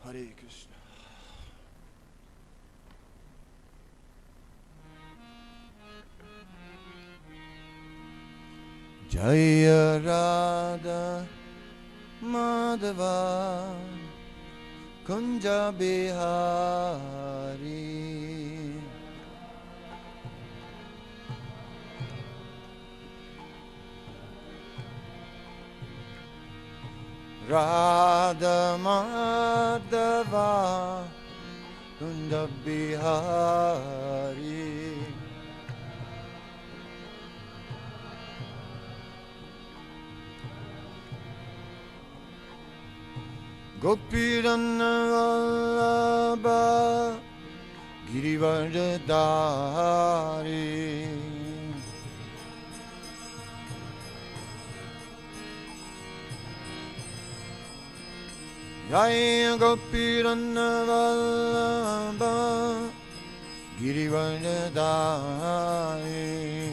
Hare Krishna. Jaya Radha Madhava Kunja Bihari Radha Madhava Kunja Bihari Gopirana Vallabha Girivardhari Jaya Gopirana Vallabha Girivardhari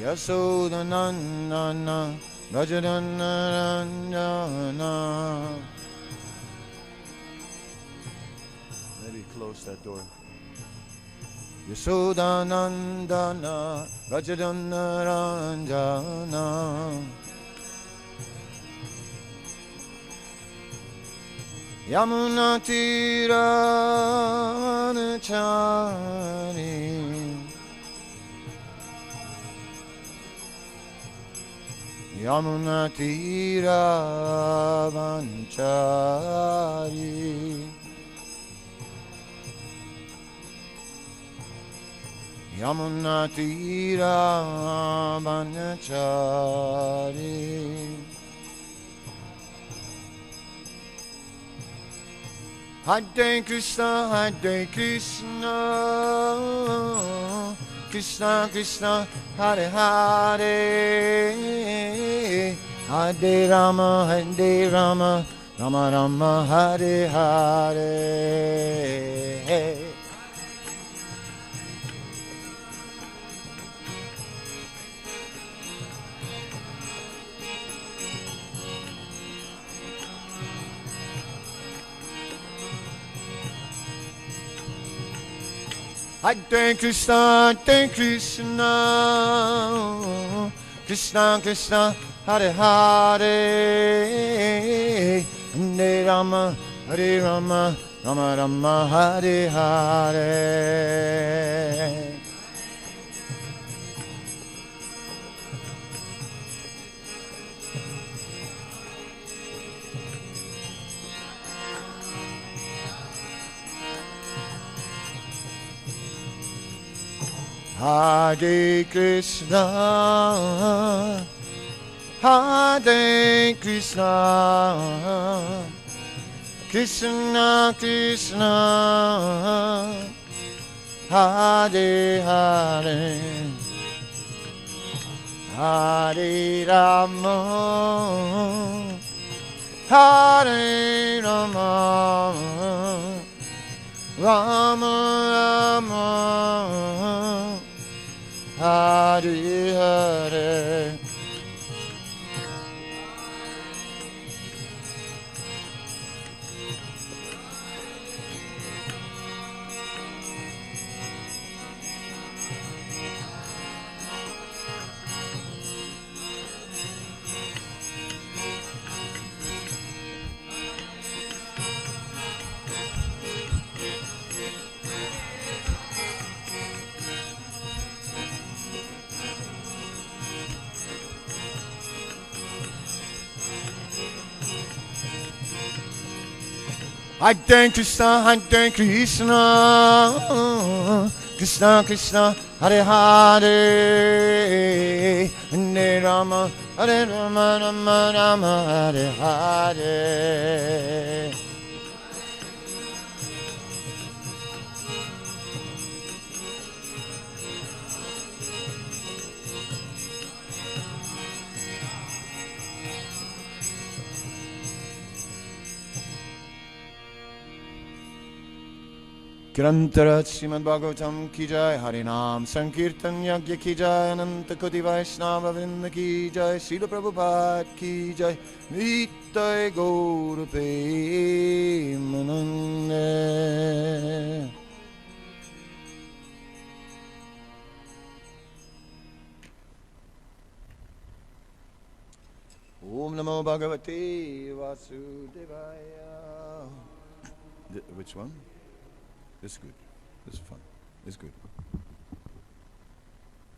Yasodanandana Gajadanarandana. Maybe close that door. Yasodanandana Gajadanarandana. Yamunatiravanachari Yamunatiravanachari Yamunatiravanachari Hare Krishna, Hare Krishna, Krishna Krishna, Hare Hare, Hare Rama, Rama Rama, Hare Hare. Hare Krishna, Hare Krishna, Krishna Krishna, Hare Hare, Hare Rama, Rama Rama, Hare Hare. Hare Krishna, Hare Krishna, Krishna Krishna, Hare Hare, Hare Rama, Hare Rama, Rama Rama, Hare Hare. Hare Krishna, Hare Krishna, Krishna Krishna, Hare Hare, Hare Rama, Rama Rama, Hare Hare. Grantara Srimad Bhagavatam ki jai, Harinam Sankirtan Yagya ki jai, Ananta Koti Vaishnava Vrinda ki jai, Srila Prabhupada ki jai, Nitai Gaura Premanande. Om Namo Bhagavate Vasudevaya. Which one? This is good. This is fun. This is good.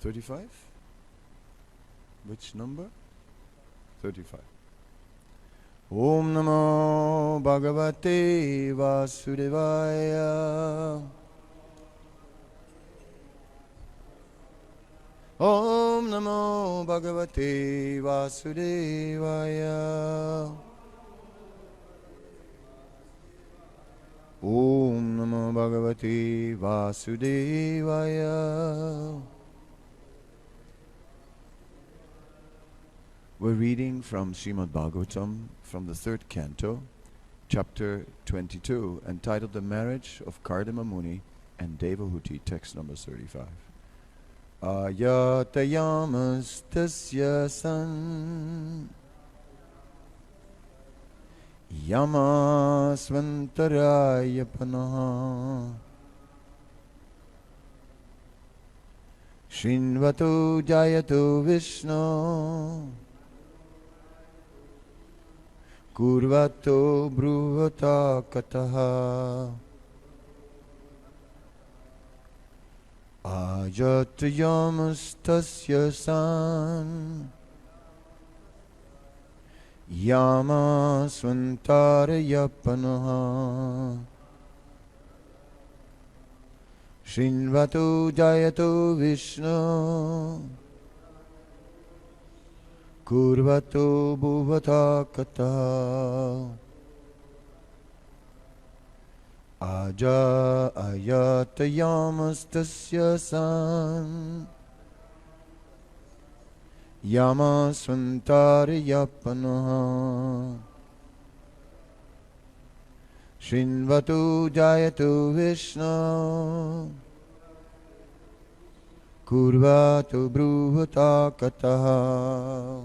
35? Which number? 35. Om Namo Bhagavate Vasudevaya. Om Namo Bhagavate Vasudevaya. Om Namo Bhagavate Vasudevaya. We're reading from Srimad Bhagavatam from the 3rd canto, chapter 22, entitled The Marriage of Kadamba Muni and Devahuti, text number 35. Ayatayamastasya san Yamasvantaraya panaha Shinvato jayato Vishnu Kurvato bruvata kataha Ajatayamastasya san Yamasvantaraya panaha Shinvato jayato Vishnu Kurvato bhuvata kata Aja ayatayamastasya san Yamasvantaraya panaha Shinvato jayato Vishnu Kurvato bruvata kataha.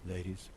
Ladies.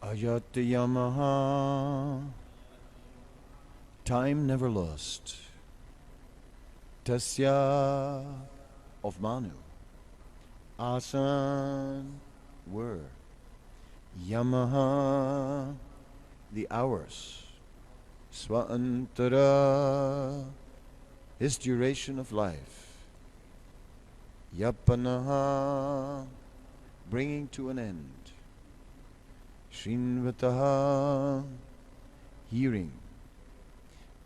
Ayatayamaha, time never lost. Tasya, of Manu. Asan, were. Yamaha, the hours. Swantara, his duration of life. Yapanaha, bringing to an end. Shrinvataha, hearing.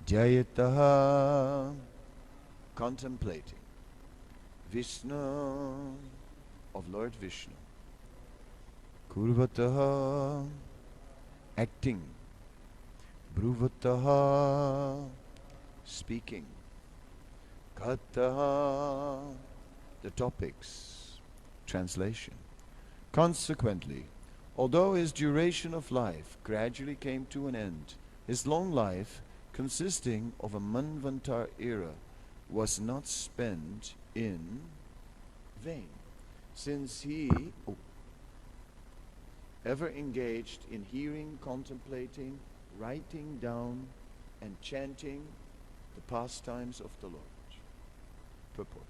Jayataha, contemplating. Vishnu, of Lord Vishnu. Kurvataha, acting. Bruvataha, speaking. Kataha, the topics. Translation. Consequently, although his duration of life gradually came to an end, his long life, consisting of a Manvantar era, was not spent in vain, since he ever engaged in hearing, contemplating, writing down, and chanting the pastimes of the Lord. Purport.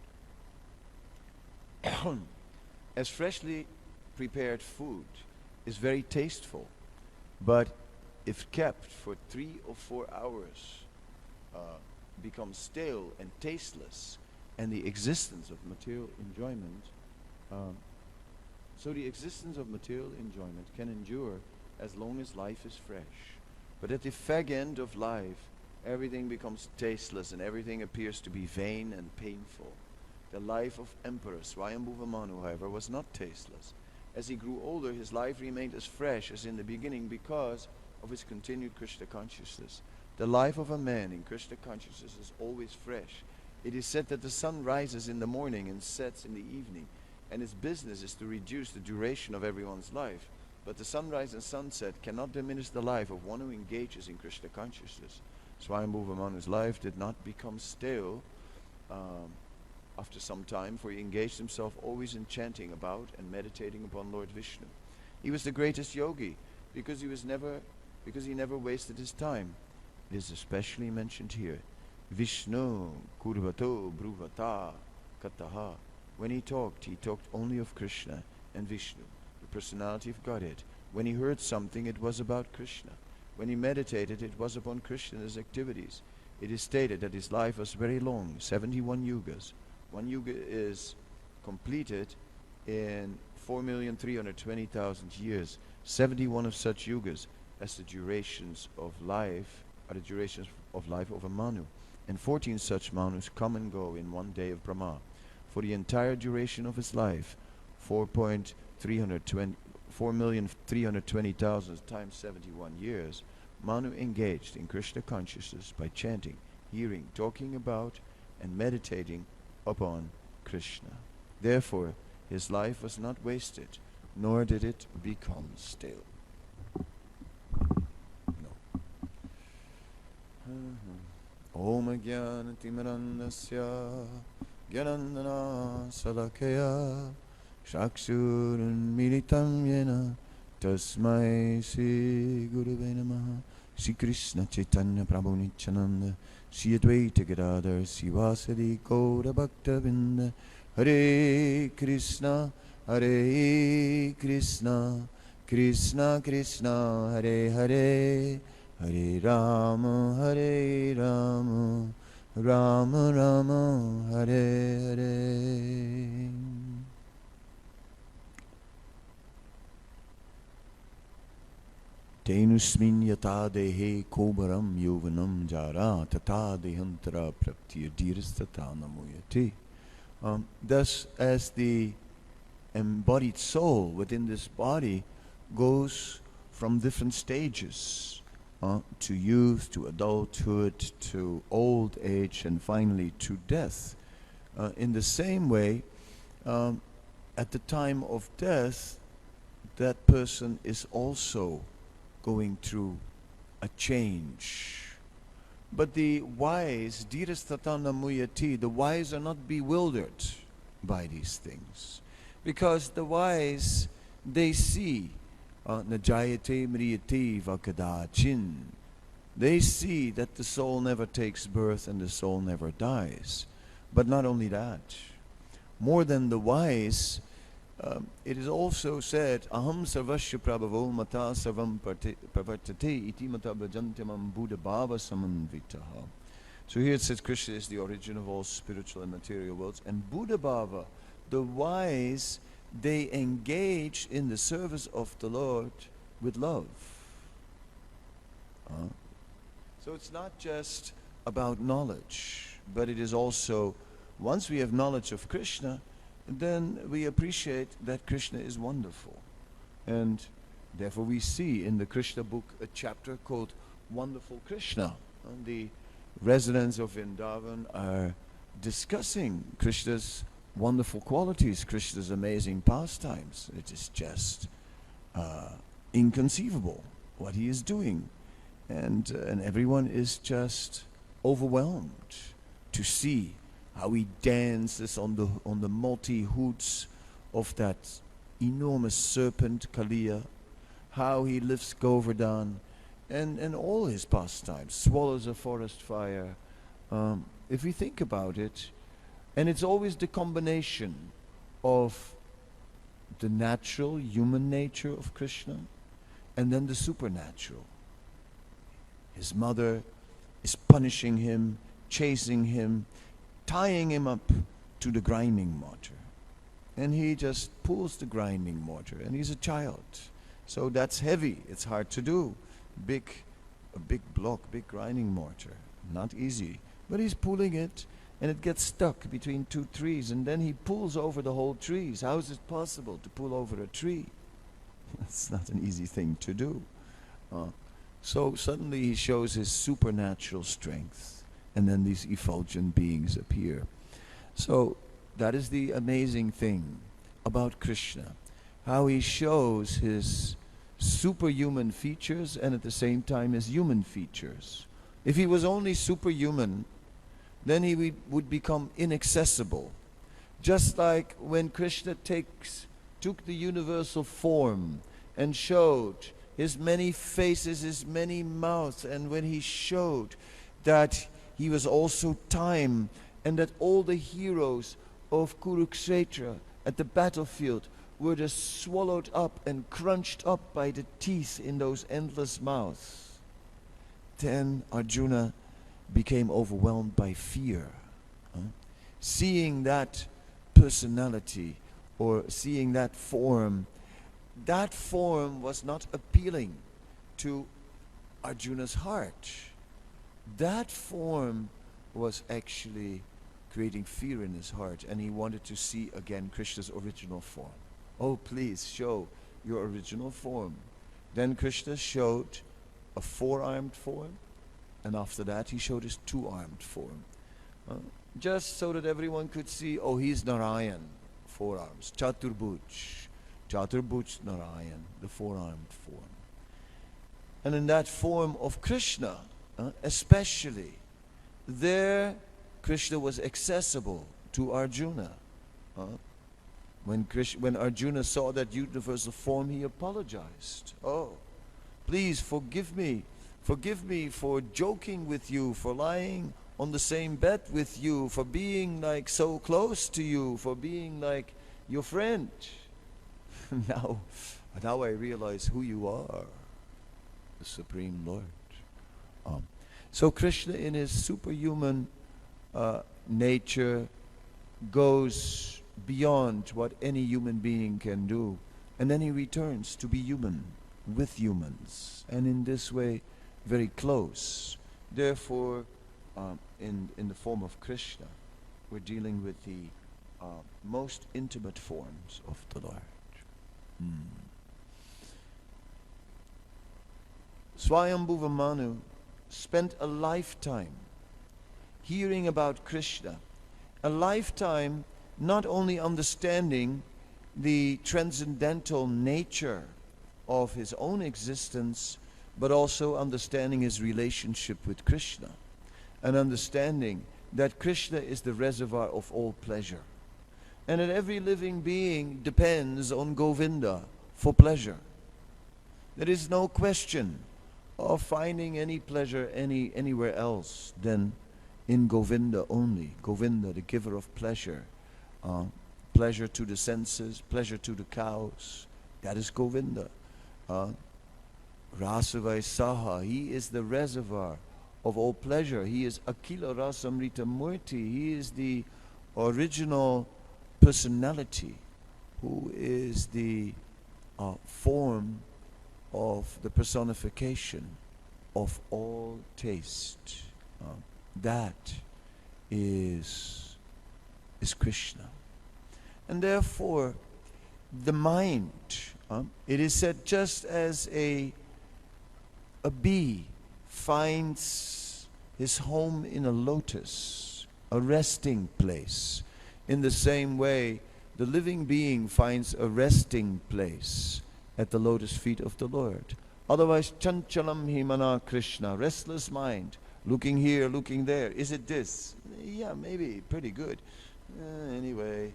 As freshly prepared food is very tasteful, but if kept for 3 or 4 hours, becomes stale and tasteless, and the existence of material enjoyment, so the existence of material enjoyment can endure as long as life is fresh. But at the fag end of life, everything becomes tasteless and everything appears to be vain and painful. The life of Emperor Swayambhuva Manu, however, was not tasteless. As he grew older, his life remained as fresh as in the beginning because of his continued Krishna consciousness. The life of a man in Krishna consciousness is always fresh. It is said that the sun rises in the morning and sets in the evening, and its business is to reduce the duration of everyone's life. But the sunrise and sunset cannot diminish the life of one who engages in Krishna consciousness. Swayambhuva Manu's life did not become stale after some time, for he engaged himself always in chanting about and meditating upon Lord Vishnu. He was the greatest yogi because he never wasted his time. It is especially mentioned here. Vishnu kurvato bruvata kataha. When he talked only of Krishna and Vishnu, the personality of Godhead. When he heard something, it was about Krishna. When he meditated, it was upon Krishna's activities. It is stated that his life was very long, 71 yugas. One yuga is completed in 4,320,000 years. 71 of such yugas as the durations of life are the durations of life of a Manu. And 14 such Manus come and go in one day of Brahma. For the entire duration of his life, 4,320,000 times 71 years, Manu engaged in Krishna consciousness by chanting, hearing, talking about, and meditating upon Krishna. Therefore, his life was not wasted, nor did it become stale. No. Om Jnana Timirandasya Gyanandana Salakaya Shakshurun Militam Yena Tasmai Sri Gurave Namaha. Sri Krishna Chaitanya Prabhu Nityananda Sri Advaita Gadadhar Sivasadi Gaura Bhakta Vinda. Hare Krishna Krishna Krishna Hare Hare, Hare Rama Rama Rama Hare Hare. Tenusmin yata dehe kobaram yovanam jara tata dehantara praptir dirastata namuyate. Thus, as the embodied soul within this body goes from different stages to youth, to adulthood, to old age, and finally to death. In the same way, at the time of death, that person is also going through a change. But the wise, dhirastatana muyati, the wise are not bewildered by these things. Because the wise, they see najayate mriyate vakadachin. They see that the soul never takes birth and the soul never dies. But not only that, more than the wise, it is also said, Aham sarvasya prabhavo mata sarvam pravartate iti mata bhajantamam buddha bhava samanvitaha. So here it says Krishna is the origin of all spiritual and material worlds, and Buddha bhava, the wise, they engage in the service of the Lord with love. So it's not just about knowledge, but it is also, once we have knowledge of Krishna, then we appreciate that Krishna is wonderful. And therefore we see in the Krishna book a chapter called Wonderful Krishna. And the residents of Vrindavan are discussing Krishna's wonderful qualities, Krishna's amazing pastimes. It is just inconceivable what he is doing. And everyone is just overwhelmed to see how he dances on the multi-hoods of that enormous serpent Kaliya, how he lifts Govardhan, and all his pastimes, swallows a forest fire. If we think about it, and it's always the combination of the natural human nature of Krishna and then the supernatural. His mother is punishing him, chasing him, tying him up to the grinding mortar. And he just pulls the grinding mortar, and he's a child. So that's heavy, it's hard to do. A big block, big grinding mortar, not easy. But he's pulling it, and it gets stuck between two trees, and then he pulls over the whole trees. How is it possible to pull over a tree? It's not an easy thing to do. So suddenly he shows his supernatural strength, and then these effulgent beings appear. So that is the amazing thing about Krishna, how he shows his superhuman features and at the same time his human features. If he was only superhuman, then he would become inaccessible. Just like when Krishna took the universal form and showed his many faces, his many mouths, and when he showed that he was also time, and that all the heroes of Kurukshetra at the battlefield were just swallowed up and crunched up by the teeth in those endless mouths. Then Arjuna became overwhelmed by fear. Seeing that personality or seeing that form was not appealing to Arjuna's heart. That form was actually creating fear in his heart, and he wanted to see again Krishna's original form. Oh, please show your original form. Then Krishna showed a four-armed form, and after that he showed his two-armed form. Just so that everyone could see, oh, he's Narayan, four arms. Chaturbhuj Narayan, the four-armed form. And in that form of Krishna, especially, there Krishna was accessible to Arjuna. When Arjuna saw that universal form, he apologized. Oh, please forgive me for joking with you, for lying on the same bed with you, for being like so close to you, for being like your friend. Now I realize who you are, the Supreme Lord. So Krishna in his superhuman nature goes beyond what any human being can do, and then he returns to be human with humans, and in this way very close. Therefore, in the form of Krishna, we're dealing with the most intimate forms of the Lord. Swayambhuva Manu spent a lifetime hearing about Krishna, a lifetime not only understanding the transcendental nature of his own existence, but also understanding his relationship with Krishna, and understanding that Krishna is the reservoir of all pleasure, and that every living being depends on Govinda for pleasure. There is no question of finding any pleasure anywhere else than in Govinda only. Govinda, the giver of pleasure. Pleasure to the senses, pleasure to the cows. That is Govinda. Rasavai Saha, he is the reservoir of all pleasure. He is Akila Rasamrita Murti. He is the original personality, who is the form of the personification of all taste. That is Krishna. And therefore, the mind, it is said, just as a bee finds his home in a lotus, a resting place, in the same way, the living being finds a resting place at the lotus feet of the Lord. Otherwise, chanchalam himana Krishna, restless mind, looking here, looking there. Is it this? Yeah, maybe, pretty good. Anyway,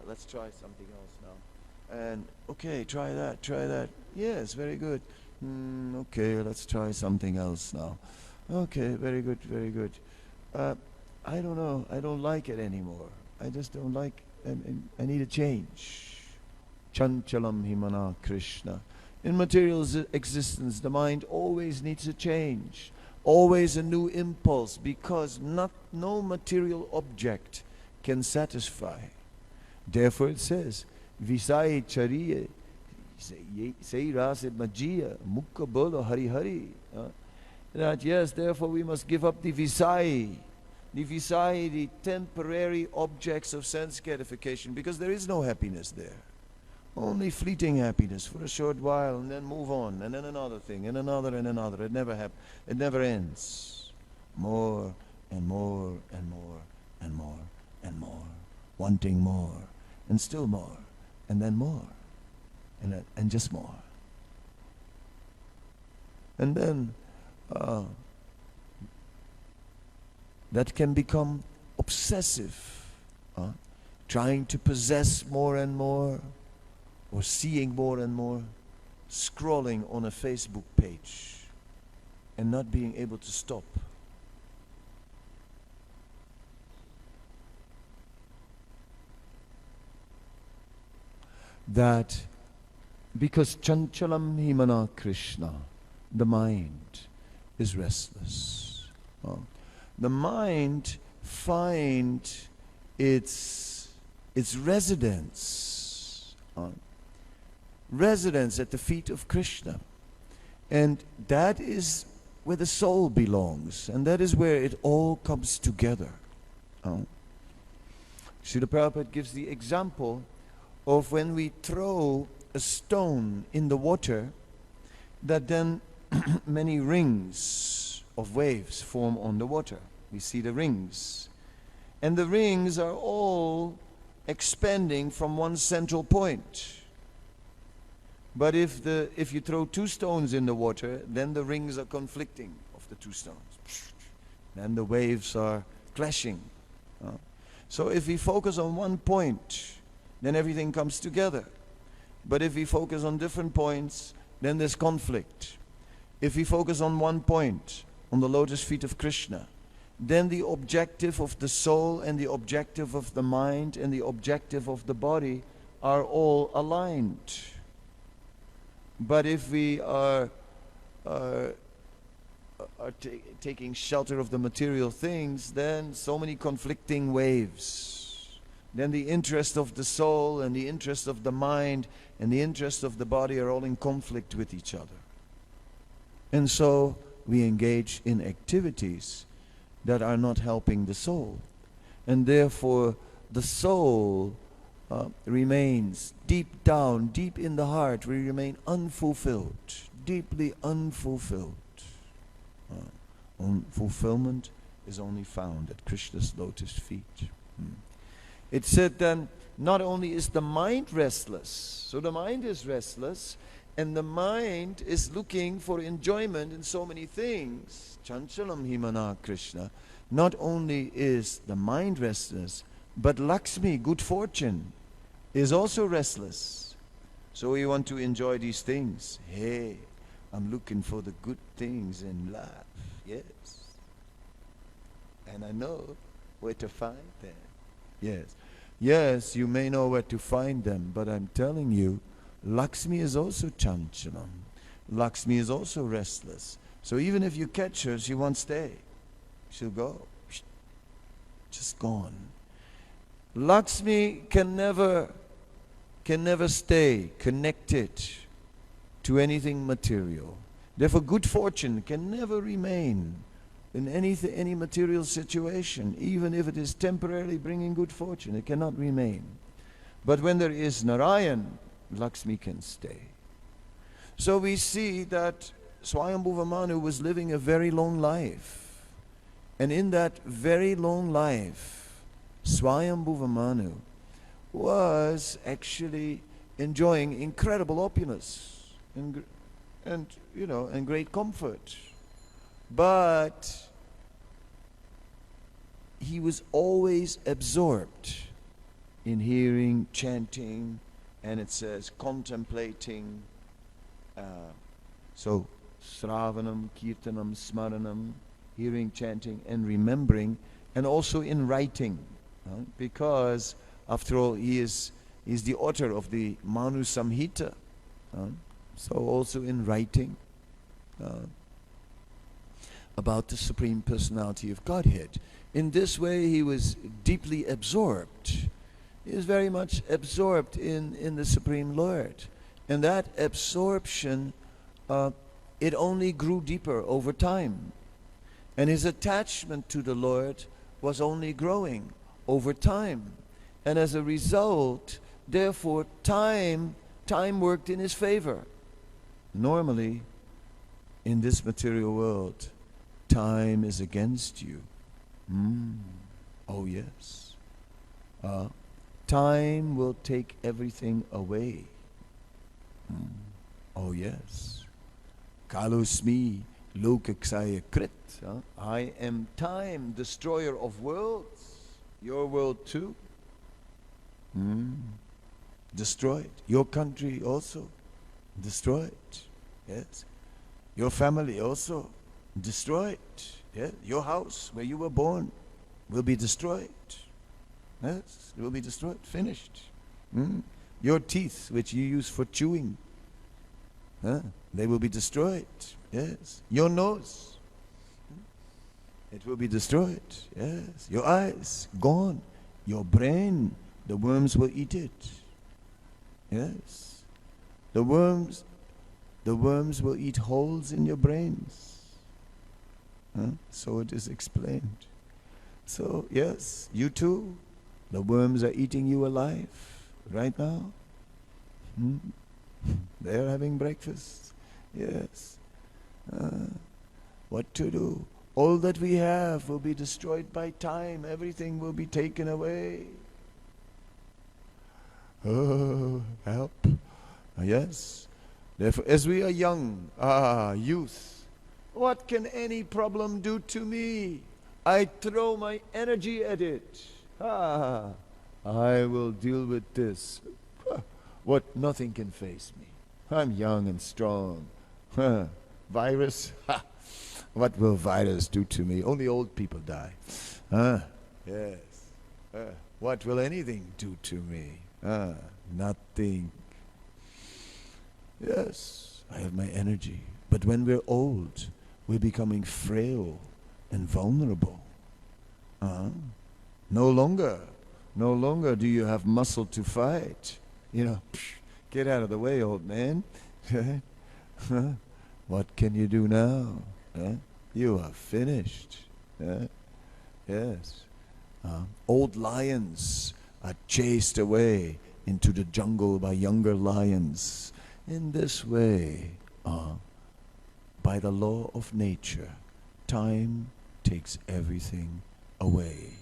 let's try something else now. And, okay, try that. Yes, very good. Okay, let's try something else now. Okay, very good, very good. I don't know, I don't like it anymore. I just don't like, I need a change. Chanchalam himana Krishna. In material existence, the mind always needs a change, always a new impulse, because no material object can satisfy. Therefore it says, Visai chariye, sei rase majia, mukha bolo hari hari. That yes, therefore we must give up the visai, the temporary objects of sense gratification, because there is no happiness there. Only fleeting happiness for a short while, and then move on, and then another thing, and another and another. It never ends. More and more and more and more and more, wanting more, and still more, and then more, and just more. And then that can become obsessive, trying to possess more and more, or seeing more and more, scrolling on a Facebook page and not being able to stop. That because chanchalam himana Krishna, the mind is restless. The mind finds its residence at the feet of Krishna, and that is where the soul belongs, and that is where it all comes together. Srila Prabhupada gives the example of when we throw a stone in the water, that then many rings of waves form on the water. We see the rings, and the rings are all expanding from one central point. But if you throw two stones in the water, then the rings are conflicting of the two stones. Then the waves are clashing. So if we focus on one point, then everything comes together. But if we focus on different points, then there's conflict. If we focus on one point, on the lotus feet of Krishna, then the objective of the soul and the objective of the mind and the objective of the body are all aligned. But if we are taking shelter of the material things, then so many conflicting waves. Then the interest of the soul and the interest of the mind and the interest of the body are all in conflict with each other. And so we engage in activities that are not helping the soul. And therefore the soul remains deep down, deep in the heart, we remain unfulfilled, deeply unfulfilled. Fulfillment is only found at Krishna's lotus feet. It said then, not only is the mind restless, so the mind is restless, and the mind is looking for enjoyment in so many things. Chanchalam himana Krishna. Not only is the mind restless, but Lakshmi, good fortune, is also restless. So we want to enjoy these things. Hey, I'm looking for the good things in life. Yes. And I know where to find them. Yes. Yes, you may know where to find them, but I'm telling you, Lakshmi is also chanchalam. Lakshmi is also restless. So even if you catch her, she won't stay. She'll go. Just gone. Lakshmi can never stay connected to anything material. Therefore, good fortune can never remain in any material situation, even if it is temporarily bringing good fortune. It cannot remain. But when there is Narayan, Lakshmi can stay. So we see that Swayambhuva Manu was living a very long life. And in that very long life, Swayambhuva Manu was actually enjoying incredible opulence and great comfort. But he was always absorbed in hearing, chanting, and it says contemplating. So Sravanam, Kirtanam, Smaranam, hearing, chanting, and remembering, and also in writing, because after all he is the author of the Manu Samhita, so also in writing about the Supreme Personality of Godhead. In this way he was deeply absorbed. He is very much absorbed in the Supreme Lord. And that absorption, it only grew deeper over time. And his attachment to the Lord was only growing over time. And as a result, therefore, time worked in his favor. Normally, in this material world, time is against you. Oh yes. Time will take everything away. Oh yes. Kalusmi lokaksaya krit. I am time, destroyer of worlds. Your world too. Destroyed. Your country also destroyed. Yes. Your family also destroyed. Yes. Your house where you were born will be destroyed. Yes, it will be destroyed, finished. Your teeth, which you use for chewing, they will be destroyed. Yes. Your nose, it will be destroyed. Yes. Your eyes, gone. Your brain, the worms will eat it. Yes. The worms will eat holes in your brains. So it is explained. So yes, you too. The worms are eating you alive right now. They are having breakfast. Yes. What to do? All that we have will be destroyed by time. Everything will be taken away. Oh, help. Yes. Therefore, as we are young, youth, what can any problem do to me? I throw my energy at it. I will deal with this. What? Nothing can face me. I'm young and strong. Virus? What will virus do to me? Only old people die. Yes. What will anything do to me? Nothing. Yes, I have my energy. But when we're old, we're becoming frail and vulnerable. No longer do you have muscle to fight. Get out of the way, old man. What can you do now? You are finished. Yes. Old lions are chased away into the jungle by younger lions. In this way, by the law of nature, time takes everything away.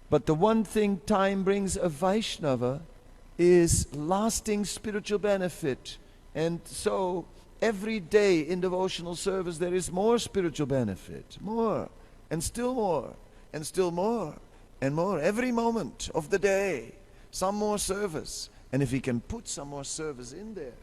But the one thing time brings a Vaishnava is lasting spiritual benefit. And so every day in devotional service there is more spiritual benefit. More. And still more. And still more. And more. Every moment of the day. Some more service. And if he can put some more service in there.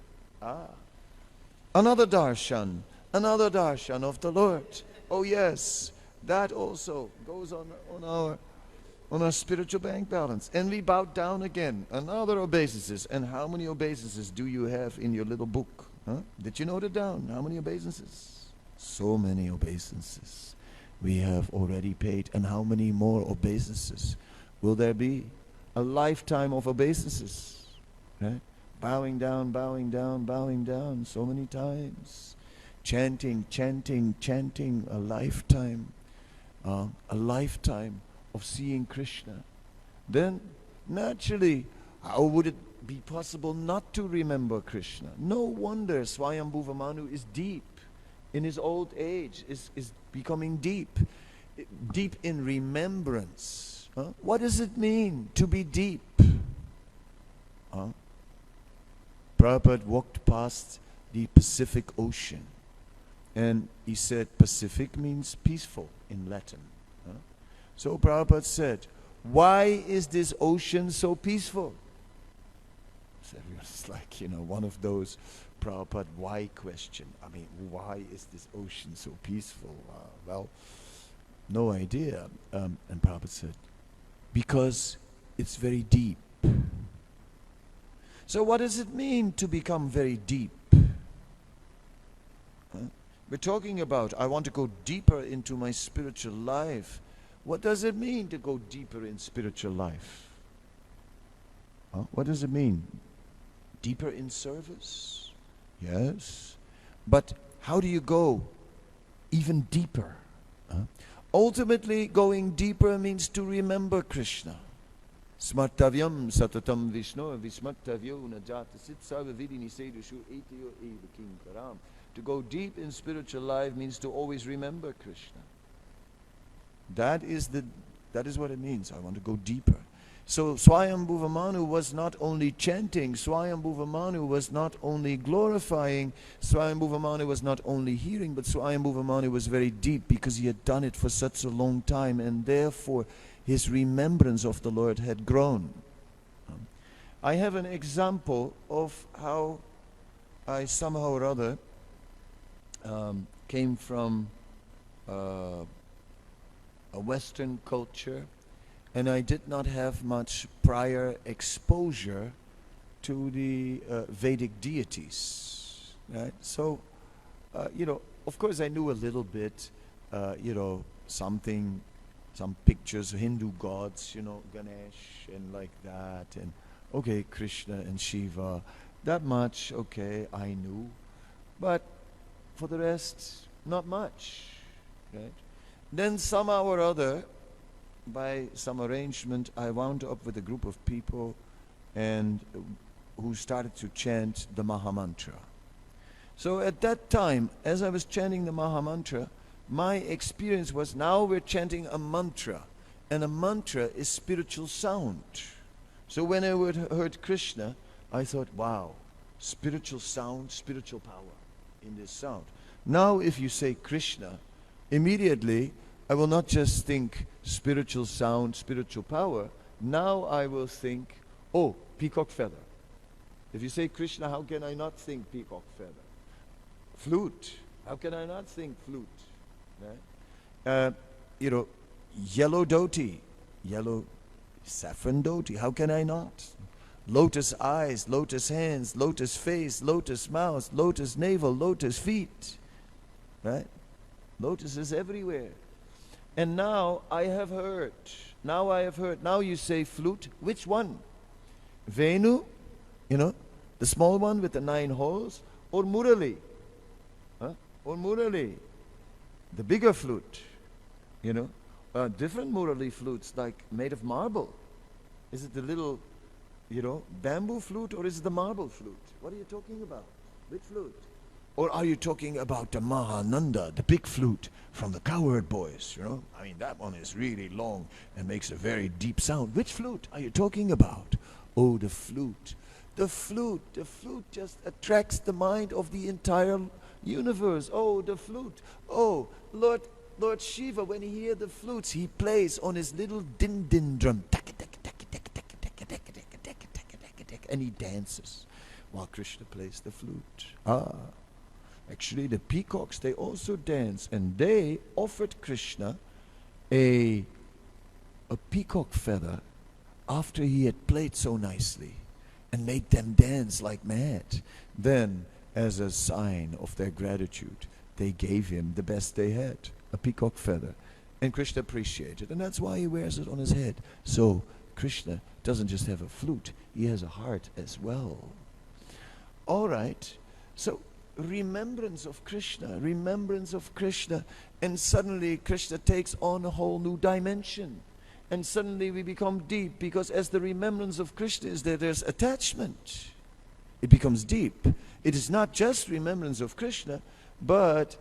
Another darshan. Another darshan of the Lord. Oh yes. That also goes on our spiritual bank balance. And we bow down again. Another obeisances. And how many obeisances do you have in your little book? Did you note it down? How many obeisances? So many obeisances we have already paid. And how many more obeisances will there be a lifetime of obeisances, right? Bowing down, bowing down, bowing down so many times. Chanting, chanting, chanting, a lifetime of seeing Krishna. Then, naturally, how would it be possible not to remember Krishna? No wonder Swayambhuva Manu is deep. In his old age, is becoming deep in remembrance. What does it mean to be deep? Prabhupada walked past the Pacific Ocean, and he said Pacific means peaceful in Latin. So Prabhupada said, why is this ocean so peaceful? So it's like, one of those Prabhupada why question. I mean, why is this ocean so peaceful? Well, no idea. And Prabhupada said, because it's very deep. So what does it mean to become very deep? We're talking about, I want to go deeper into my spiritual life. What does it mean to go deeper in spiritual life? What does it mean? Deeper in service? Yes. But how do you go even deeper? Ultimately, going deeper means to remember Krishna. Smartavyam satatam Vishnu vismartavyo najata sit sarva vidini sedushu etiyo eva kinkaram. To go deep in spiritual life means to always remember Krishna. That is what it means. I want to go deeper. So Swayambhuva Manu was not only chanting, Swayambhuva Manu was not only glorifying, Swayambhuva Manu was not only hearing, but Swayambhuva Manu was very deep because he had done it for such a long time, and therefore his remembrance of the Lord had grown. I have an example of how I somehow or other came from a Western culture, and I did not have much prior exposure to the Vedic deities, right? So, of course I knew a little bit, some pictures of Hindu gods, Ganesh and like that, and okay, Krishna and Shiva, that much, okay, I knew, but for the rest, not much, right? Then somehow or other, by some arrangement, I wound up with a group of people and who started to chant the Mahamantra. So at that time, as I was chanting the Mahamantra, my experience was, now we're chanting a mantra, and a mantra is spiritual sound. So when I heard Krishna, I thought, wow, spiritual sound, spiritual power in this sound. Now if you say Krishna, immediately I will not just think spiritual sound, spiritual power. Now I will think, oh, peacock feather. If you say Krishna, how can I not think peacock feather? Flute. How can I not think flute? Right? Yellow dhoti, yellow saffron dhoti. How can I not? Lotus eyes, lotus hands, lotus face, lotus mouth, lotus navel, lotus feet. Right? Lotus is everywhere. And now I have heard, now you say flute, which one? Venu, the small one with the 9 holes, or Murali? Or Murali, the bigger flute, different Murali flutes, like made of marble. Is it the little, bamboo flute, or is it the marble flute? What are you talking about? Which flute? Or are you talking about the Mahananda, the big flute from the Cowherd Boys, I mean, that one is really long and makes a very deep sound. Which flute are you talking about? Oh, the flute. The flute just attracts the mind of the entire universe. Oh, the flute. Oh, Lord Shiva, when he hears the flutes, he plays on his little din-din drum. And he dances while Krishna plays the flute. Actually, the peacocks, they also dance, and they offered Krishna a peacock feather after he had played so nicely and made them dance like mad. Then, as a sign of their gratitude, they gave him the best they had, a peacock feather. And Krishna appreciates it, and that's why he wears it on his head. So Krishna doesn't just have a flute, he has a heart as well. All right, so remembrance of Krishna, and suddenly Krishna takes on a whole new dimension. And suddenly we become deep, because as the remembrance of Krishna is there, there's attachment. It becomes deep. It is not just remembrance of Krishna, but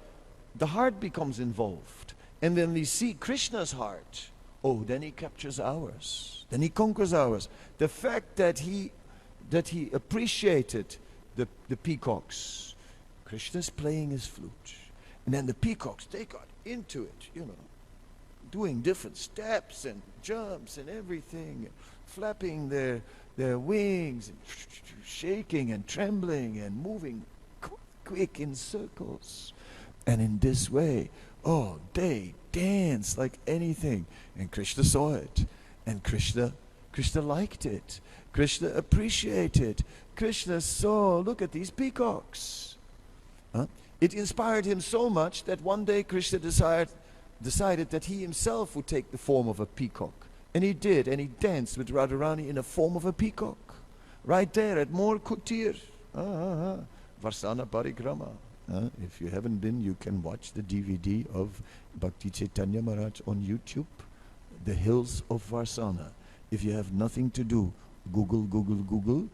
the heart becomes involved. And then we see Krishna's heart. Oh, then he captures ours. Then he conquers ours. The fact that he appreciated the peacocks. Krishna's playing his flute. And then the peacocks, they got into it, doing different steps and jumps and everything, flapping their wings, and shaking and trembling and moving quick in circles. And in this way, they dance like anything. And Krishna saw it. And Krishna liked it. Krishna appreciated. Krishna saw, look at these peacocks. It inspired him so much that one day Krishna decided that he himself would take the form of a peacock. And he did, and he danced with Radharani in the form of a peacock. Right there at More Kutir. Varsana Parikrama. If you haven't been, you can watch the DVD of Bhakti Chaitanya Maharaj on YouTube. The Hills of Varsana. If you have nothing to do, Google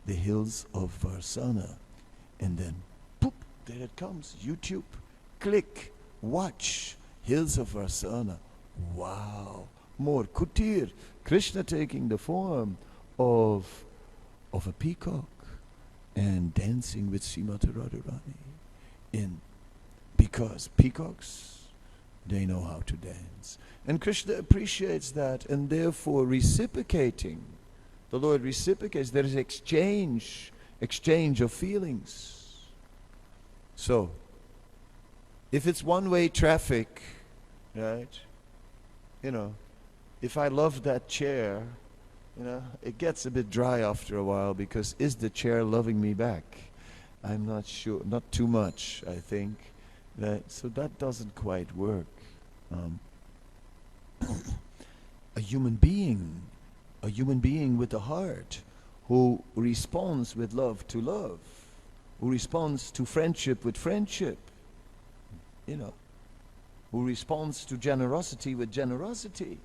the Hills of Varsana. And then, poop, there it comes. YouTube. Click. Watch. Hills of Varsana. Wow. More Kutir. Krishna taking the form of a peacock and dancing with Srimati Radharani. Because peacocks, they know how to dance. And Krishna appreciates that, and therefore reciprocating. The Lord reciprocates. There is exchange of feelings. So, if it's one-way traffic, right, if I love that chair, it gets a bit dry after a while, because is the chair loving me back? I'm not sure, not too much, I think. So that doesn't quite work. A human being with a heart, who responds with love to love, who responds to friendship with friendship, who responds to generosity with generosity.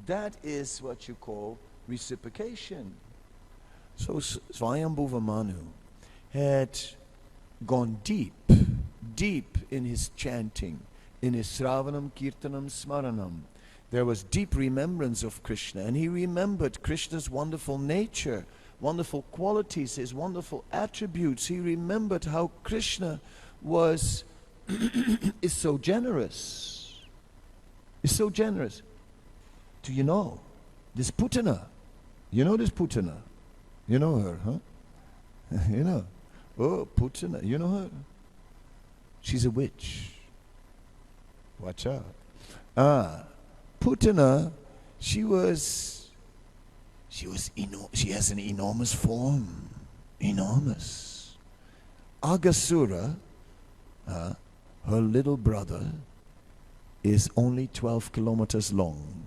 That is what you call reciprocation. So Swayambhuva Manu had gone deep in his chanting, in his Sravanam, Kirtanam, Smaranam. There was deep remembrance of Krishna, and he remembered Krishna's wonderful nature, wonderful qualities, his wonderful attributes. He remembered how Krishna is so generous. Is so generous. Do you know this Putana? You know this Putana? You know her, huh? Oh, Putana, you know her? She's a witch. Watch out. Putana, she has an enormous form. Enormous. Agasura, her little brother, is only 12 kilometers long.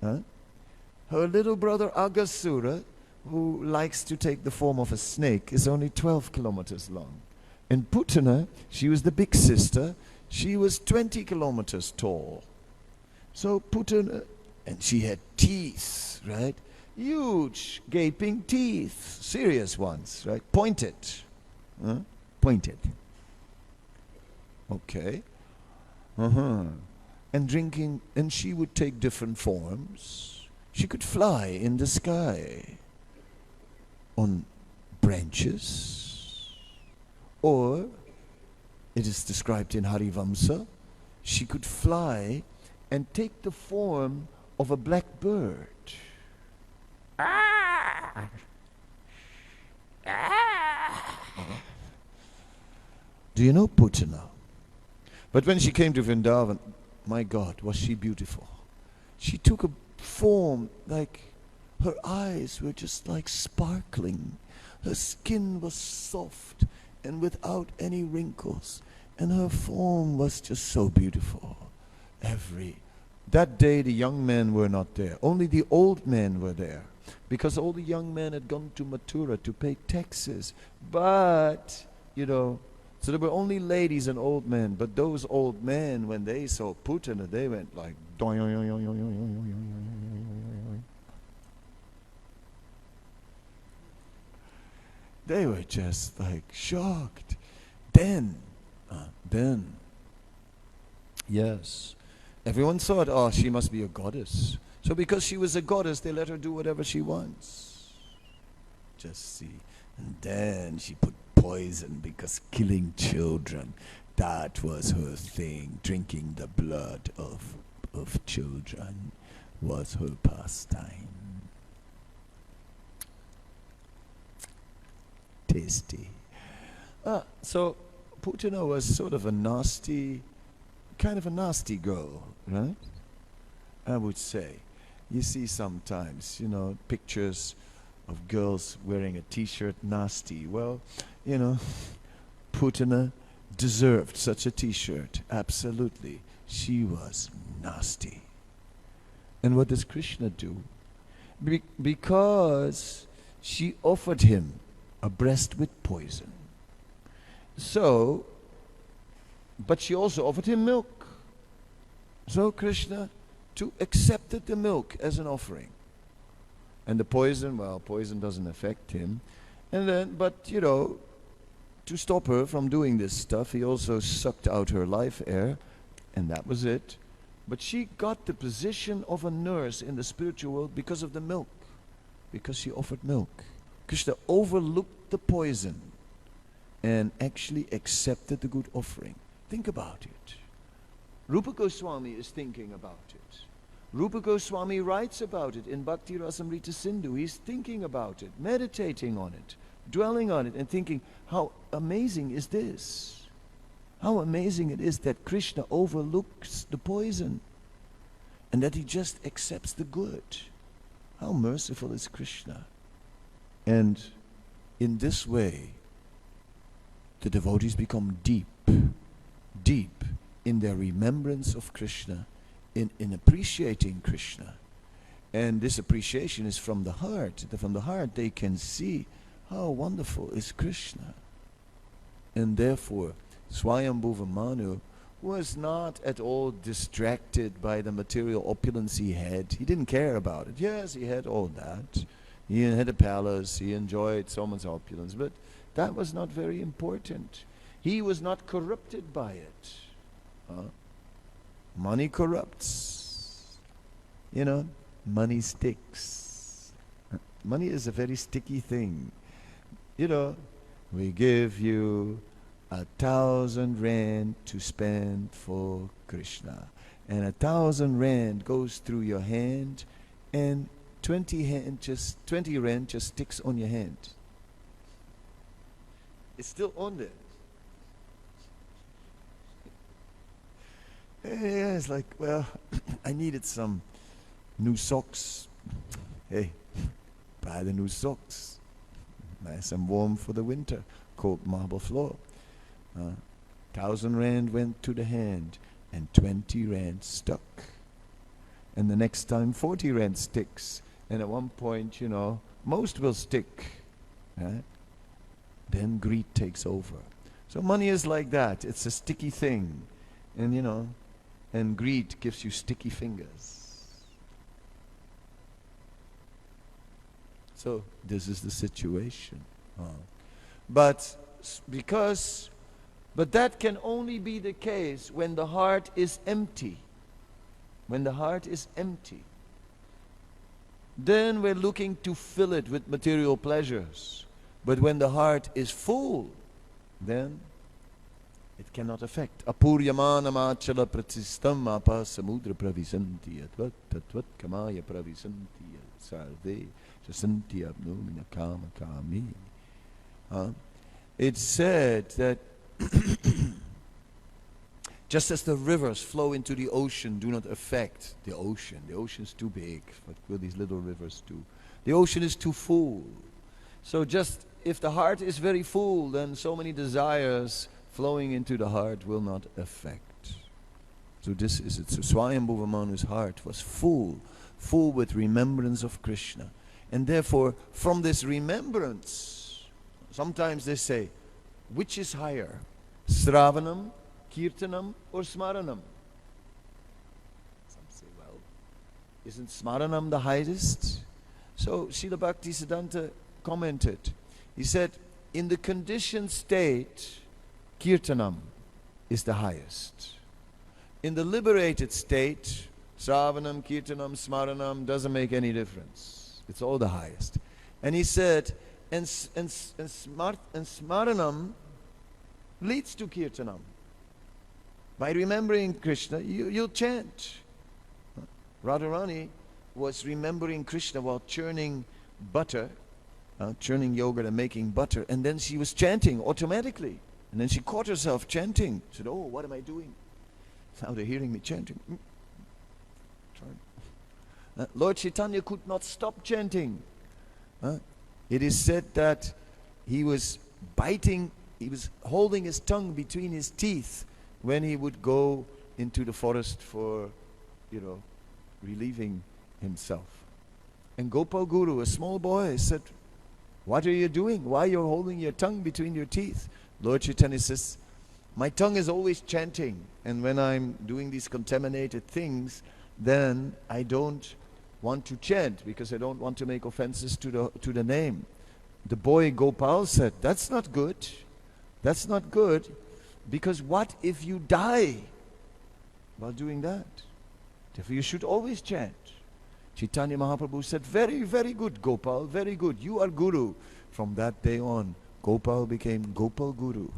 Her little brother Agasura, who likes to take the form of a snake, is only 12 kilometers long. And Putana, she was the big sister, she was 20 kilometers tall. So Putana, and she had teeth, right? Huge, gaping teeth, serious ones, right? Pointed. Pointed. Okay. And she would take different forms. She could fly in the sky on branches, or it is described in Harivamsa, she could fly and take the form of a black bird. Do you know Putana? But when she came to Vrindavan, my God, was she beautiful. She took a form like, her eyes were just like sparkling. Her skin was soft and without any wrinkles. And her form was just so beautiful. That day the young men were not there. Only the old men were there. Because all the young men had gone to Mathura to pay taxes. But, so there were only ladies and old men. But those old men, when they saw Putana, they went like... They were just like shocked. Then, yes, everyone thought, oh, she must be a goddess. So because she was a goddess, they let her do whatever she wants. Just see. And then she put poison because killing children, that was her thing. Drinking the blood of children was her pastime. Tasty. So Putana was sort of kind of a nasty girl, right? I would say. You see sometimes, pictures of girls wearing a t-shirt, nasty. Well, Putana deserved such a t-shirt. Absolutely. She was nasty. And what does Krishna do? Because she offered him a breast with poison. So, but she also offered him milk. So Krishna accepted the milk as an offering. And the poison, well, poison doesn't affect him. And then, but to stop her from doing this stuff, he also sucked out her life air, and that was it. But she got the position of a nurse in the spiritual world because of the milk, because she offered milk. Krishna overlooked the poison and actually accepted the good offering. Think about it. Rupa Goswami is thinking about it. Rupa Goswami writes about it in Bhakti Rasamrita Sindhu. He's thinking about it, meditating on it, dwelling on it, and thinking, how amazing is this? How amazing it is that Krishna overlooks the poison and that he just accepts the good. How merciful is Krishna? And in this way, the devotees become deep in their remembrance of Krishna, in appreciating Krishna. And this appreciation is from the heart. From the heart they can see how wonderful is Krishna. And therefore, Swayambhuva Manu was not at all distracted by the material opulence he had. He didn't care about it. Yes, he had all that. He had a palace, he enjoyed so much opulence, but that was not very important. He was not corrupted by it. Money corrupts. Money sticks. Money is a very sticky thing. We give you 1,000 rand to spend for Krishna. And 1,000 rand goes through your hand, and 20 rand just sticks on your hand. It's still on there. Yeah, it's like, well, I needed some new socks. Hey, buy the new socks. Nice and warm for the winter. Cold marble floor. 1,000 rand went to the hand, and 20 rand stuck. And the next time 40 rand sticks. And at one point, most will stick. Right? Then greed takes over. So money is like that. It's a sticky thing. And and greed gives you sticky fingers. So this is the situation. But that can only be the case when the heart is empty. When the heart is empty. Then we're looking to fill it with material pleasures. But when the heart is full, then it cannot affect. Apuryamana machala pratistam apa samudra pravisanti atvat tatvat kamaya pravisanti sarve jasanti abnomina kama kami. It's said that just as the rivers flow into the ocean do not affect the ocean. The ocean's too big. What will these little rivers do? The ocean is too full. So just if the heart is very full, then so many desires flowing into the heart will not affect. So this is it. So Swayambhuva Manu's heart was full with remembrance of Krishna. And therefore, from this remembrance, sometimes they say, which is higher? Sravanam, Kirtanam, or Smaranam? Some say, well, isn't Smaranam the highest? So Srila Bhaktisiddhanta commented. He said, in the conditioned state, Kirtanam is the highest. In the liberated state, Sravanam, Kirtanam, Smaranam doesn't make any difference. It's all the highest. And he said, and Smaranam leads to Kirtanam. By remembering Krishna, you'll chant. Radharani was remembering Krishna while churning butter, churning yogurt and making butter, and then she was chanting automatically. And then she caught herself chanting. She said, oh, what am I doing? Now they're hearing me chanting. Lord Chaitanya could not stop chanting. It is said that he was biting, he was holding his tongue between his teeth when he would go into the forest for, relieving himself. And Gopal Guru, a small boy, said, what are you doing? Why are you holding your tongue between your teeth? Lord Chaitanya says, my tongue is always chanting, and when I'm doing these contaminated things, then I don't want to chant because I don't want to make offenses to the name. The boy Gopal said, that's not good. That's not good, because what if you die while doing that? Therefore you should always chant. Chaitanya Mahaprabhu said, very, very good, Gopal, very good. You are Guru. From that day on, Gopal became Gopal Guru.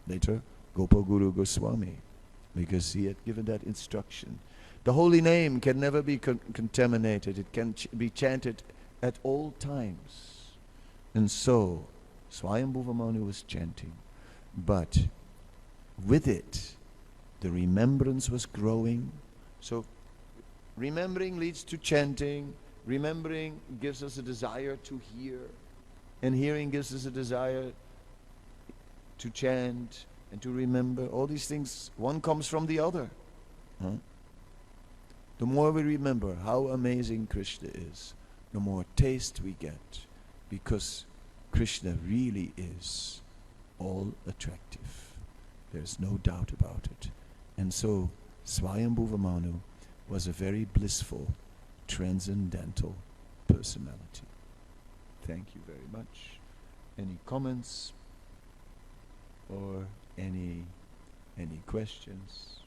Later, Gopal Guru Goswami, because he had given that instruction. The holy name can never be contaminated. It can be chanted at all times. And so, Swayambhuva Manu was chanting. But with it, the remembrance was growing. So, remembering leads to chanting. Remembering gives us a desire to hear. And hearing gives us a desire to chant and to remember. All these things, one comes from the other. The more we remember how amazing Krishna is, the more taste we get, because Krishna really is all attractive. There's no doubt about it. And so Swayambhuva Manu was a very blissful, transcendental personality. Thank you very much. Any comments or any questions?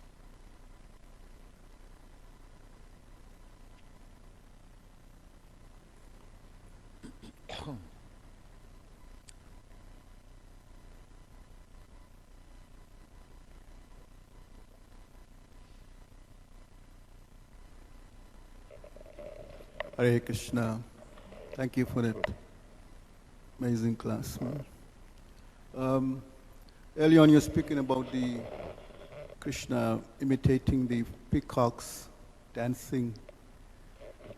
Hare Krishna. Thank you for that amazing class. Early on you were speaking about the Krishna imitating the peacocks dancing.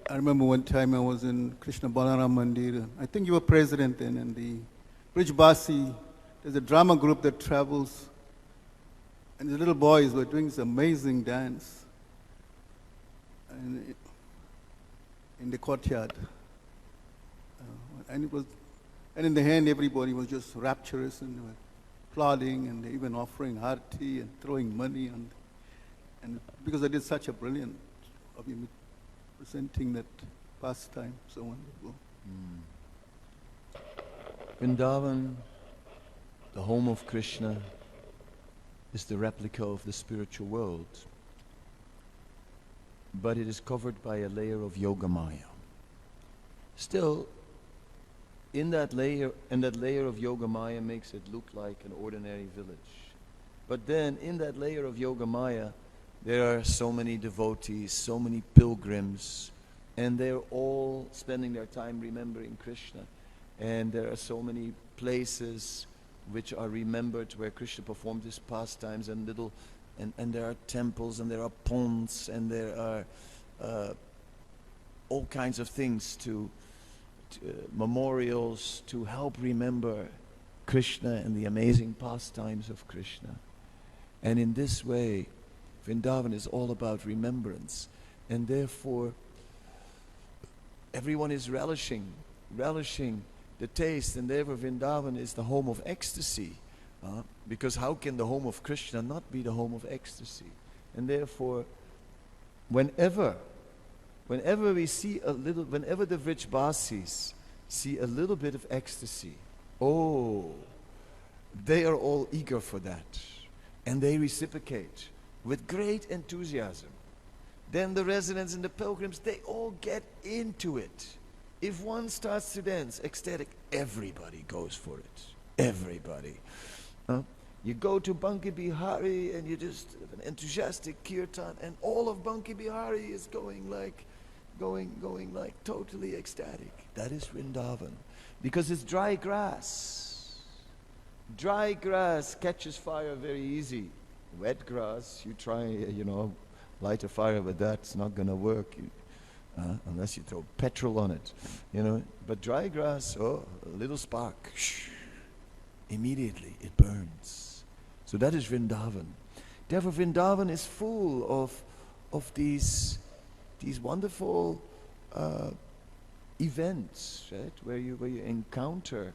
I remember one time I was in Krishna Balaram Mandir. I think you were president then, and the Brijbasi, there's a drama group that travels, and the little boys were doing this amazing dance in the courtyard. And in the end, everybody was just rapturous, and they were applauding, and they even offering harti and throwing money, and because I did such a brilliant of presenting that pastime, so wonderful. Vrindavan, the home of Krishna, is the replica of the spiritual world, but it is covered by a layer of Yogamaya. Still, in that layer of Yogamaya makes it look like an ordinary village. But then, in that layer of Yogamaya, there are so many devotees, so many pilgrims, and they're all spending their time remembering Krishna. And there are so many places which are remembered where Krishna performed his pastimes, and there are temples, and there are ponds, and there are all kinds of things memorials to help remember Krishna and the amazing pastimes of Krishna. And in this way, Vrindavan is all about remembrance. And therefore, everyone is relishing the taste, and therefore Vrindavan is the home of ecstasy. Because how can the home of Krishna not be the home of ecstasy? And therefore, whenever we see whenever the Vrijbasis see a little bit of ecstasy, they are all eager for that. And they reciprocate with great enthusiasm. Then the residents and the pilgrims, they all get into it. If one starts to dance ecstatic, everybody goes for it. Everybody. You go to Banki Bihari and you just have an enthusiastic kirtan, and all of Banki Bihari is going like totally ecstatic. That is Vrindavan. Because it's dry grass. Dry grass catches fire very easy. Wet grass, you try, light a fire with that, it's not going to work. Unless you throw petrol on it, But dry grass, a little spark, immediately it burns. So that is Vrindavan. Therefore, Vrindavan is full of these wonderful events, right? Where you encounter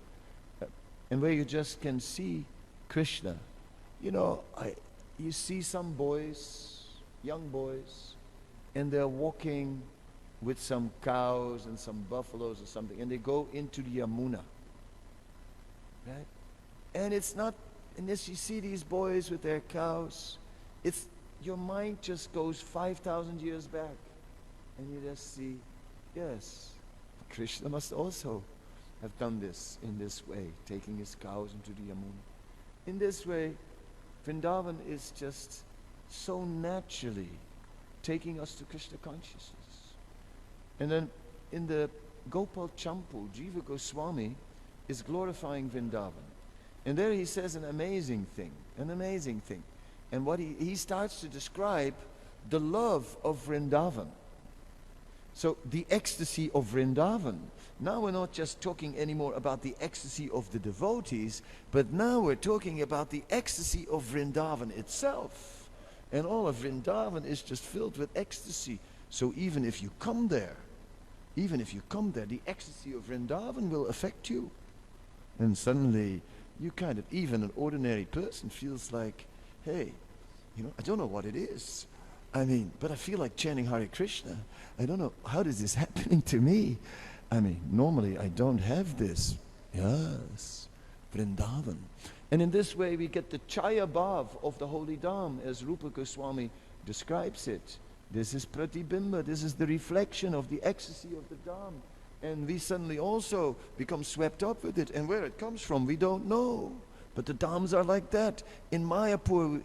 and where you just can see Krishna. You see some boys, young boys, and they're walking with some cows and some buffaloes or something, and they go into the Yamuna, right? And it's not, unless you see these boys with their cows, your mind just goes 5,000 years back, and you just see, yes, Krishna must also have done this in this way, taking his cows into the Yamuna. In this way, Vrindavan is just so naturally taking us to Krishna consciousness. And then in the Gopal Champu, Jiva Goswami is glorifying Vrindavan. And there he says an amazing thing. And what he starts to describe the love of Vrindavan. So the ecstasy of Vrindavan. Now we're not just talking anymore about the ecstasy of the devotees, but now we're talking about the ecstasy of Vrindavan itself. And all of Vrindavan is just filled with ecstasy. So even if you come there, the ecstasy of Vrindavan will affect you. And suddenly, even an ordinary person feels like, hey, I don't know what it is. But I feel like chanting Hare Krishna. I don't know, how is this happening to me? Normally I don't have this. Yes, Vrindavan. And in this way we get the Chaya Bhav of the Holy Dham, as Rupa Goswami describes it. This is Pratibimba, this is the reflection of the ecstasy of the Dham. And we suddenly also become swept up with it. And where it comes from, we don't know. But the Dhams are like that. In Mayapur,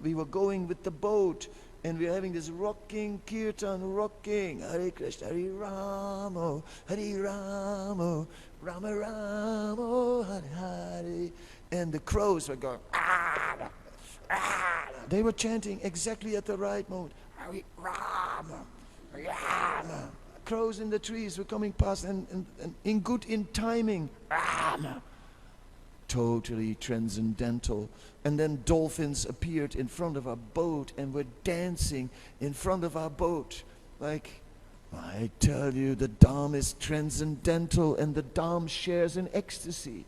we were going with the boat, and we're having this rocking kirtan, Hare Krishna, Hare Rama, Rama Rama, Hare Hare. And the crows were going, They were chanting exactly at the right moment. Hare Rama, Rama. Crows in the trees were coming past, and in timing, Rama. Totally transcendental. And then dolphins appeared in front of our boat and were dancing in front of our boat. Like, I tell you, the Dham is transcendental, and the Dham shares in ecstasy.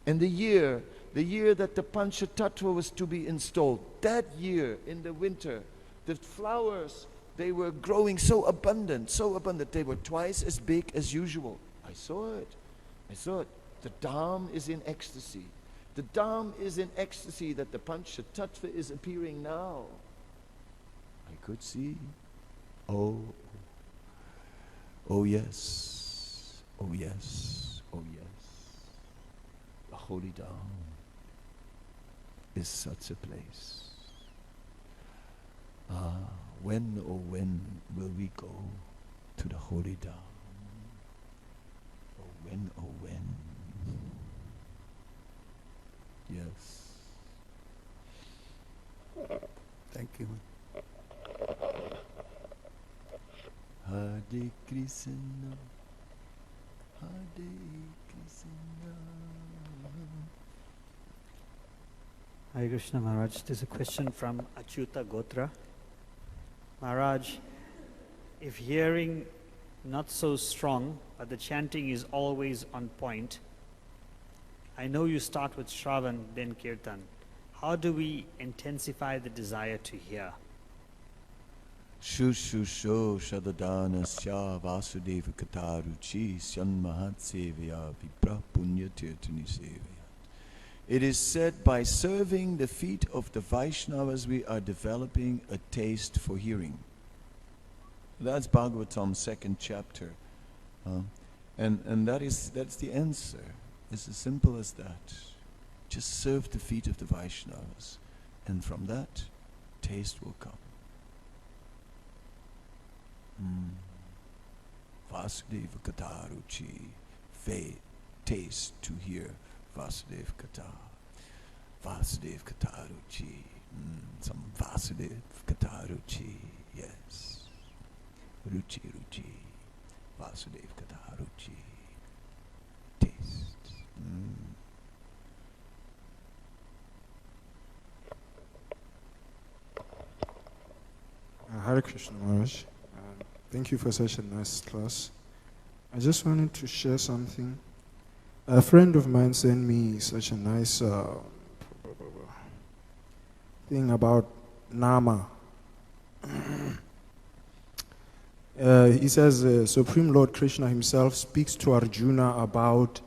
And the year that the Panchatattva was to be installed, that year in the winter, the flowers, they were growing so abundant, they were twice as big as usual. I saw it. The Dham is in ecstasy. The Dham is in ecstasy that the Panchatattva is appearing now. I could see. Oh yes. The Holy Dham is such a place. When will we go to the Holy Dham? Oh when? Yes. Thank you. Hare Krishna, Hare Krishna. Hare Krishna Maharaj, there's a question from Achyuta Gotra. Maharaj, if hearing not so strong, but the chanting is always on point, I know you start with Shravan, then Kirtan. How do we intensify the desire to hear? Shushusho Shadadana Sya Vasudeva Kataruchi Syanmahat Sevya Vipra Punya Tirtani Sevya. It is said, by serving the feet of the Vaishnavas we are developing a taste for hearing. That's Bhagavatam 2nd chapter. And that's the answer. It's as simple as that. Just serve the feet of the Vaishnavas, and from that, taste will come. Vasudeva Kataruchi, taste to hear Vasudeva Kata. Vasudeva Kataruchi, some Vasudeva Kataruchi, yes. Ruchi Ruchi, Vasudeva Kataruchi, taste. Hare Krishna Maharaj. Thank you for such a nice class. I just wanted to share something. A friend of mine sent me such a nice thing about Nama. He says Supreme Lord Krishna himself speaks to Arjuna about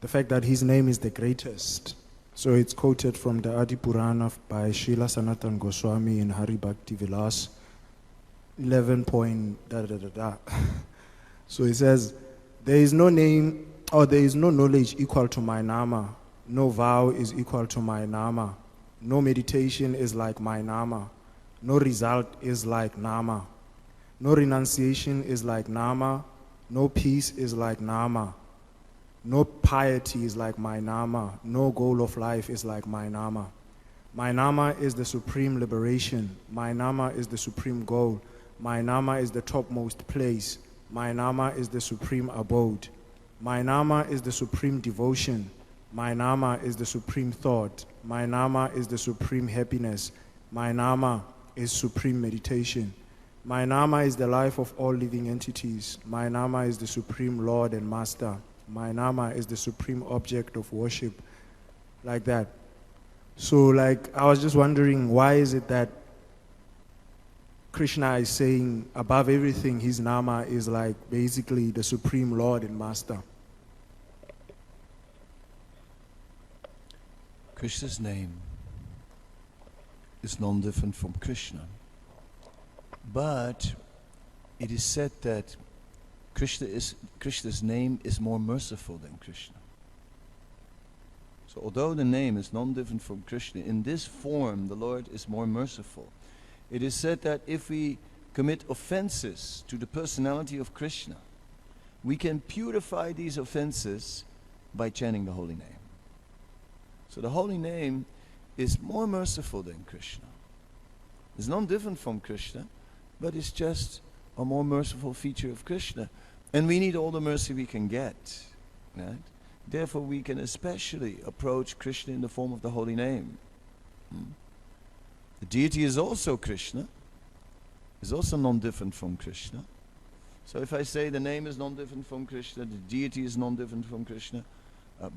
the fact that his name is the greatest. So it's quoted from the Adi Purana by Srila Sanatana Goswami in Hari Bhakti Vilas 11. So he says, there is no name or there is no knowledge equal to my Nama. No vow is equal to my Nama. No meditation is like my Nama. No result is like Nama. No renunciation is like Nama. No peace is like Nama. No piety is like my Nama. No goal of life is like my Nama. My Nama is the supreme liberation. My Nama is the supreme goal. My Nama is the topmost place. My Nama is the supreme abode. My Nama is the supreme devotion. My Nama is the supreme thought. My Nama is the supreme happiness. My Nama is supreme meditation. My Nama is the life of all living entities. My Nama is the supreme Lord and Master. My Nama is the supreme object of worship. Like that. So I was just wondering, why is it that Krishna is saying above everything his Nama is like basically the supreme Lord and Master? Krishna's name is non-different from Krishna. But it is said that Krishna's name is more merciful than Krishna. So although the name is non-different from Krishna, in this form the Lord is more merciful. It is said that if we commit offenses to the personality of Krishna, we can purify these offenses by chanting the holy name. So the holy name is more merciful than Krishna. It's non-different from Krishna, but it's just a more merciful feature of Krishna. And we need all the mercy we can get. Right? Therefore we can especially approach Krishna in the form of the holy name. The deity is also Krishna, is also non-different from Krishna. So if I say the name is non-different from Krishna, the deity is non-different from Krishna,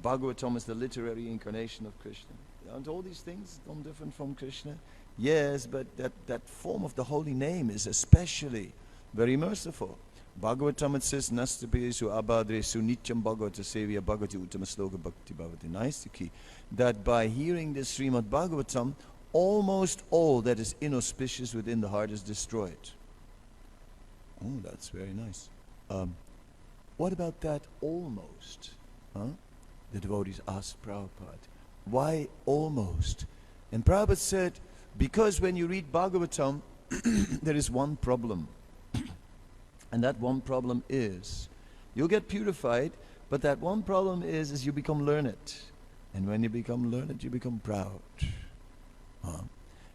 Bhagavatam is the literary incarnation of Krishna. Aren't all these things non-different from Krishna? Yes, but that form of the holy name is especially very merciful. Bhagavatam, it says, Nastapesu abhadresu nityam bhagavata sevya bhagavati uttama sloka bhakti bhavati naistiki. That by hearing this Srimad Bhagavatam, almost all that is inauspicious within the heart is destroyed. Oh, that's very nice. What about that almost? The devotees asked Prabhupada, why almost? And Prabhupada said, because when you read Bhagavatam, there is one problem. And that one problem is, you'll get purified, but that one problem is you become learned. And when you become learned, you become proud.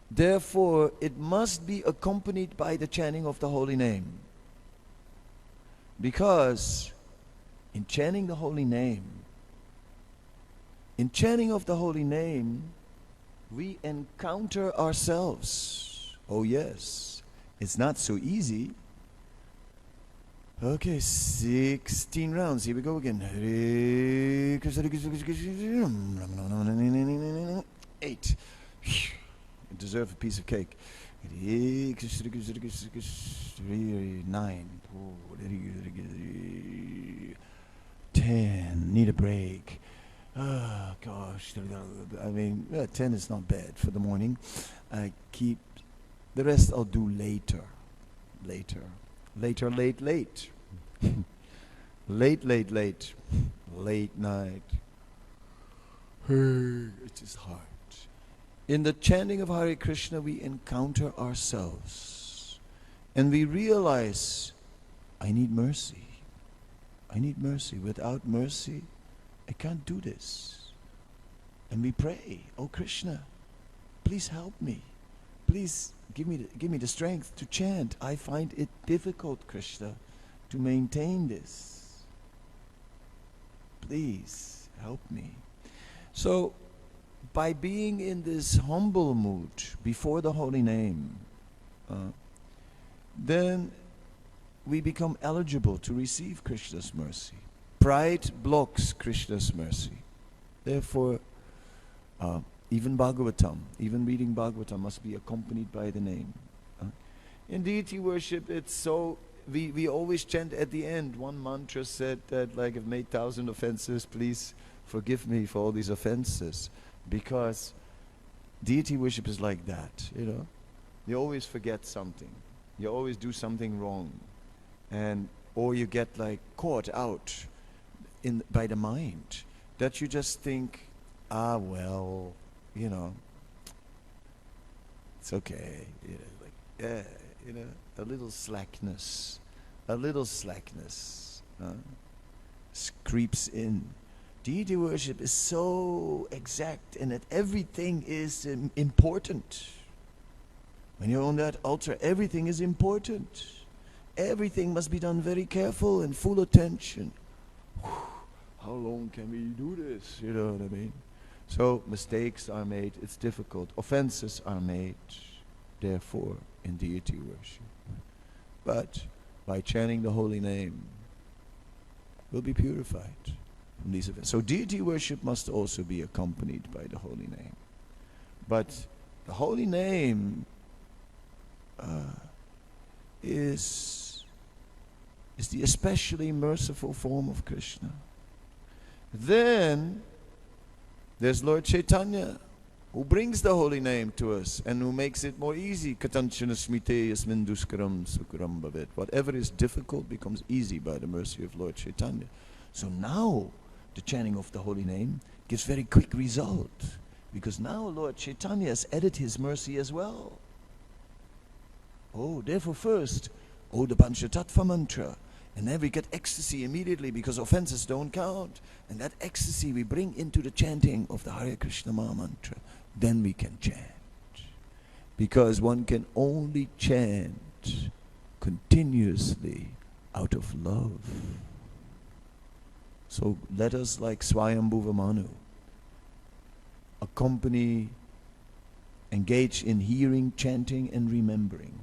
Therefore, it must be accompanied by the chanting of the holy name. Because in chanting the holy name, in chanting of the holy name, we encounter ourselves. Oh yes. It's not so easy. Okay, 16 rounds. Here we go again. Hare Krishna, Krishna, Krishna, Krishna. 8. You deserve a piece of cake. Hare Krishna, Krishna, Krishna, Krishna. 9. 10. Need a break. Oh gosh. I mean, 10 is not bad for the morning. I keep the rest I'll do later. Late. Late. Late night. It is hard. In the chanting of Hare Krishna, we encounter ourselves. And we realize, I need mercy. I need mercy. Without mercy, I can't do this. And we pray, oh Krishna, please help me. Please give me the strength to chant. I find it difficult, Krishna, to maintain this. Please help me. So, by being in this humble mood before the holy name, then we become eligible to receive Krishna's mercy. Pride blocks Krishna's mercy. Therefore, even Bhagavatam, even reading Bhagavatam must be accompanied by the name. In deity worship, it's so, we always chant at the end. One mantra said that, like, I've made 1,000 offenses, please forgive me for all these offenses. Because deity worship is like that, you know. You always forget something. You always do something wrong. Or you get like caught out by the mind. That you just think, well, you know, it's okay. You know, a little slackness creeps in. Deity worship is so exact, and that everything is important. When you're on that altar, everything is important. Everything must be done very careful and full attention. How long can we do this? You know what I mean? So mistakes are made, it's difficult. Offenses are made, therefore, in deity worship. But by chanting the holy name, we'll be purified from these events. So deity worship must also be accompanied by the holy name. But the holy name is the especially merciful form of Krishna. Then there's Lord Chaitanya, who brings the holy name to us and who makes it more easy. Katanchana smite yasmin duskaram sukaram bhavet. Whatever is difficult becomes easy by the mercy of Lord Chaitanya. So now the chanting of the holy name gives very quick result, because now Lord Chaitanya has added his mercy as well. Oh, therefore first, the Panchatattva mantra. And then we get ecstasy immediately, because offenses don't count. And that ecstasy we bring into the chanting of the Hare Krishna Maha Mantra. Then we can chant. Because one can only chant continuously out of love. So let us, like Swayambhuva Manu, engage in hearing, chanting and remembering.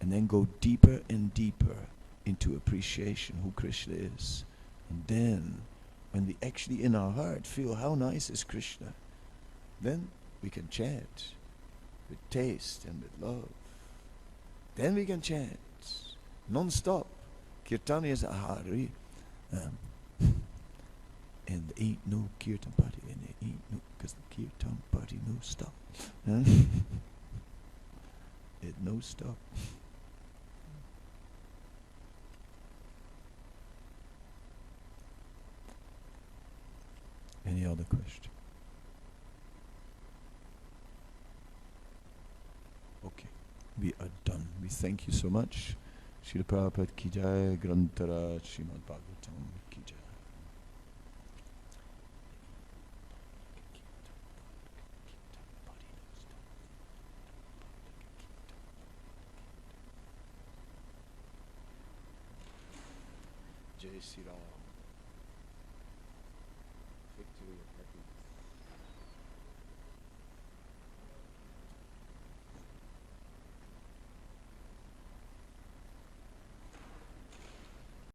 And then go deeper and deeper into appreciation who Krishna is. And then, when we actually in our heart feel how nice is Krishna, then we can chant with taste and with love. Then we can chant non-stop. Kirtan is a hari. And there ain't no kirtan party, and there ain't no, because the kirtan party no stop. It no stop. Any other question? Okay, we are done. We thank you so much. Srila Prabhupada ki jai, Grantara, Srimad Bhagavatam ki jai. Jai Sri Ram. Victory.